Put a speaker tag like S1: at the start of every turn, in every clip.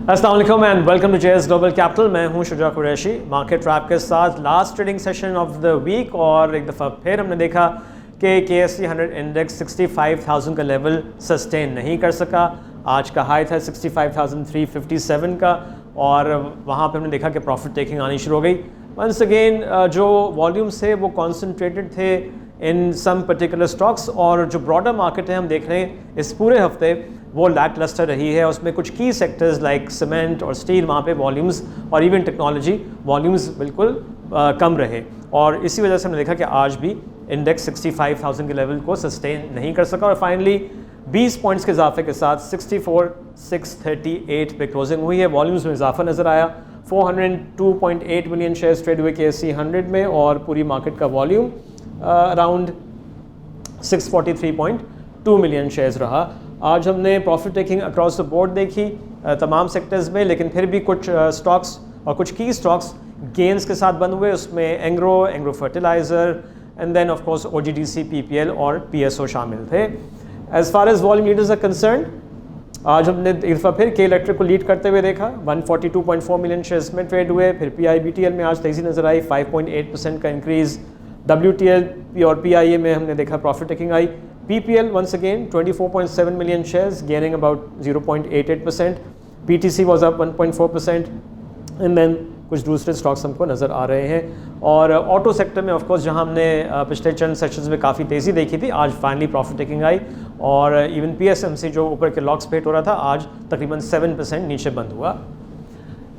S1: अस्सलाम वालेकुम and welcome to JS global capital. मैं हूं शुजा कुरैशी। मार्केट रैप के साथ last trading session of the week और एक दफ़ा फिर हमने देखा कि KSE 100 इंडेक्स 65,000 का लेवल सस्टेन नहीं कर सका। आज का हाई था 65,357 का और वहाँ पे हमने देखा कि प्रॉफिट टेकिंग आनी शुरू हो गई। वंस अगेन जो वॉल्यूम्स थे वो कॉन्सनट्रेटेड थे इन सम पर्टिकुलर स्टॉक्स और जो ब्रॉडर मार्केट है हम देख रहे हैं इस पूरे हफ्ते वो लैक लस्टर रही है। उसमें कुछ की सेक्टर्स लाइक सीमेंट और स्टील वहाँ पे वॉल्यूम्स और इवन टेक्नोलॉजी वॉल्यूम्स बिल्कुल कम रहे और इसी वजह से हमने देखा कि आज भी इंडेक्स 65,000 के लेवल को सस्टेन नहीं कर सका और फाइनली 20 पॉइंट्स के इजाफे के साथ 64,638 पे क्लोजिंग हुई है। वॉल्यूम्स में इजाफा नज़र आया। 402.8 मिलियन शेयर्स ट्रेड हुए KSE 100 में और पूरी मार्केट का वॉल्यूम अराउंड 643.2 मिलियन शेयर्स रहा। आज हमने profit taking across the board देखी तमाम सेक्टर्स में, लेकिन फिर भी कुछ स्टॉक्स और कुछ की स्टॉक्स गेंस के साथ बंद हुए। उसमें Engro fertilizer and then of course OGDC, PPL और PSO शामिल थे। As far as volume leaders are concerned, आज हमने एक दफ़ा फिर के इलेक्ट्रिक को लीड करते हुए देखा। 142.4 मिलियन शेयर्स में ट्रेड हुए। फिर PIBTL में आज तेज़ी नज़र आई, 5.8% का इंक्रीज़। WTL और PIA में हमने देखा profit taking I. PPL once again 24.7 million shares gaining about 0.88%. BTC was up 1.4% and then कुछ दूसरे स्टॉक्स हमको नज़र आ रहे हैं। और ऑटो सेक्टर में ऑफ कोर्स जहां हमने पिछले चंद सेशंस में काफ़ी तेज़ी देखी थी, आज फाइनली प्रॉफिट टेकिंग आई और इवन PSMC जो ऊपर के लॉक्स पेट हो रहा था आज तकरीबन 7% नीचे बंद हुआ।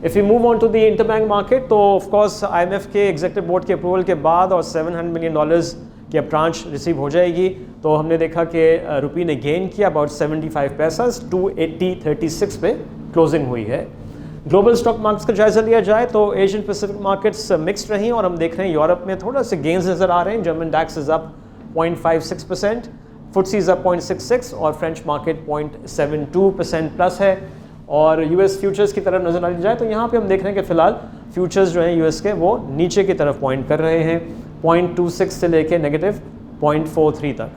S1: If you move on to the interbank market तो ऑफ कोर्स IMF के एग्जीक्यूटिव बोर्ड के अप्रूवल के बाद और $700 मिलियन की अब ट्रांच रिसीव हो जाएगी तो हमने देखा कि रुपये ने गेन किया अबाउट 75 पैसा 280.36 पे क्लोजिंग हुई है। ग्लोबल स्टॉक मार्केट्स का जायजा लिया जाए तो एशियन पैसिफिक मार्केट्स मिक्स्ड रही और हम देख रहे हैं यूरोप में थोड़ा से गेंस नज़र आ रहे हैं। German DAX is up 0.56%, FTSE is up 0.66 और फ्रेंच मार्केट 0.72% प्लस है। और US फ्यूचर्स की तरफ नज़र डाली जाए तो यहाँ पे हम देख रहे हैं कि फ़िलहाल फ्यूचर्स जो हैं US के वो नीचे की तरफ पॉइंट कर रहे हैं 0.26 से लेके नेगेटिव 0.43 तक।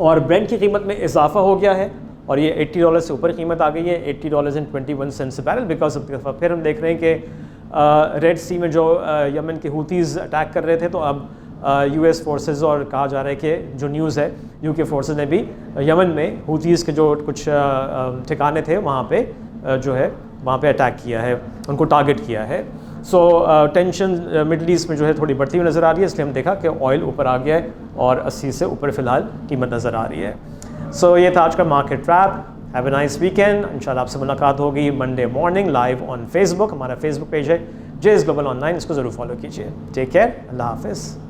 S1: और ब्रेंट की कीमत में इजाफा हो गया है और ये $80 से ऊपर कीमत आ गई है, $80.21 बैरल। बिकॉज अब दफ़ा फिर हम देख रहे हैं कि रेड सी में जो यमन के हूतीज़ अटैक कर रहे थे तो अब US फोर्सेस और कहा जा रहा है कि जो न्यूज़ है UK फोर्सेस ने भी यमन में हूतीज़ के जो कुछ ठिकाने थे वहाँ पे जो है वहाँ पे अटैक किया है, उनको टारगेट किया है। सो टेंशन मिडल ईस्ट में जो है थोड़ी बढ़ती हुई नज़र आ रही है, इसलिए हम देखा कि ऑयल ऊपर आ गया है और 80 से ऊपर फ़िलहाल कीमत नज़र आ रही है। सो ये था आज का market wrap. Have a nice weekend. इंशाल्लाह आपसे मुलाकात होगी Monday morning live on Facebook. हमारा फेसबुक पेज है जेएस ग्लोबल ऑनलाइन, इसको ज़रूर फॉलो कीजिए। टेक केयर, अल्लाह हाफिज़।